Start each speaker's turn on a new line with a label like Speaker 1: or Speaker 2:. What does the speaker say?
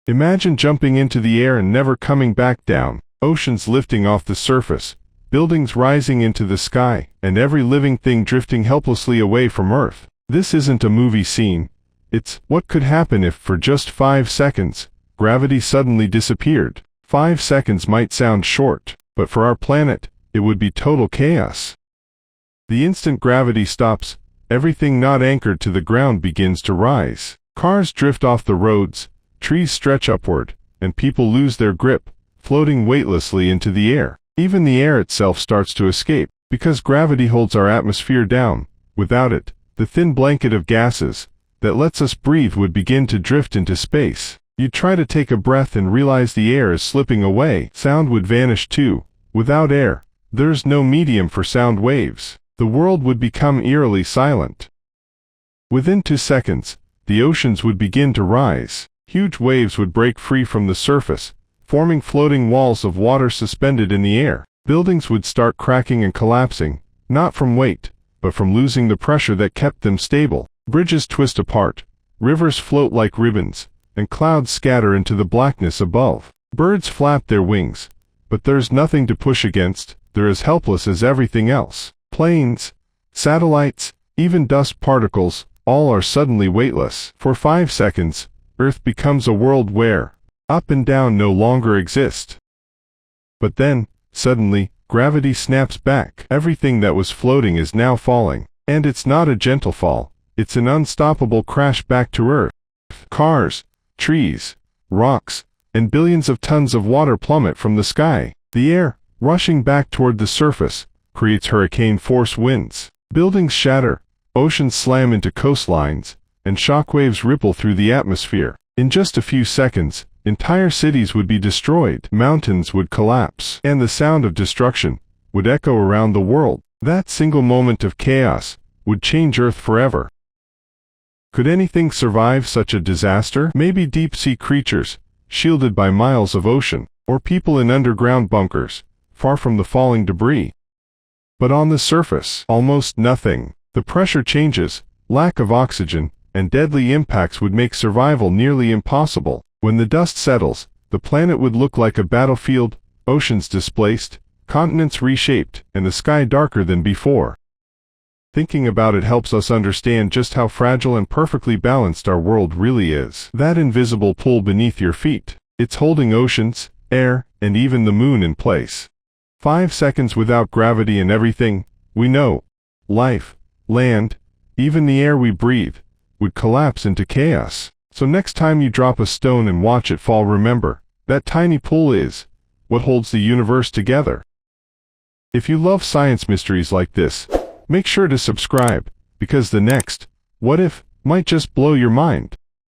Speaker 1: Imagine jumping into the air and never coming back down, oceans lifting off the surface, buildings rising into the sky, and every living thing drifting helplessly away from Earth. This isn't a movie scene. It's what could happen if, for just 5 seconds, gravity suddenly disappeared. 5 seconds might sound short, but for our planet, it would be total chaos. The instant gravity stops, everything not anchored to the ground begins to rise. Cars drift off the roads, trees stretch upward, and people lose their grip, floating weightlessly into the air. Even the air itself starts to escape, because gravity holds our atmosphere down. Without it, the thin blanket of gases that lets us breathe would begin to drift into space. You try to take a breath and realize the air is slipping away. Sound would vanish too. Without air, there's no medium for sound waves. The world would become eerily silent. Within 2 seconds, the oceans would begin to rise. Huge waves would break free from the surface, forming floating walls of water suspended in the air. Buildings would start cracking and collapsing, not from weight, but from losing the pressure that kept them stable. Bridges twist apart, rivers float like ribbons, and clouds scatter into the blackness above. Birds flap their wings, but there's nothing to push against. They're as helpless as everything else. Planes, satellites, even dust particles, all are suddenly weightless. For 5 seconds, Earth becomes a world where up and down no longer exist. But then, suddenly, gravity snaps back. Everything that was floating is now falling. And it's not a gentle fall. It's an unstoppable crash back to Earth. Cars, trees, rocks, and billions of tons of water plummet from the sky. The air, rushing back toward the surface, creates hurricane-force winds. Buildings shatter, oceans slam into coastlines, and shockwaves ripple through the atmosphere. In just a few seconds, entire cities would be destroyed, mountains would collapse, and the sound of destruction would echo around the world. That single moment of chaos would change Earth forever. Could anything survive such a disaster? Maybe deep-sea creatures, shielded by miles of ocean, or people in underground bunkers, far from the falling debris. But on the surface, almost nothing. The pressure changes, lack of oxygen, and deadly impacts would make survival nearly impossible. When the dust settles, the planet would look like a battlefield, oceans displaced, continents reshaped, and the sky darker than before. Thinking about it helps us understand just how fragile and perfectly balanced our world really is. That invisible pull beneath your feet, it's holding oceans, air, and even the moon in place. 5 seconds without gravity and everything we know, life, land, even the air we breathe, would collapse into chaos. So next time you drop a stone and watch it fall, remember, that tiny pull is what holds the universe together. If you love science mysteries like this, make sure to subscribe, because the next What If might just blow your mind.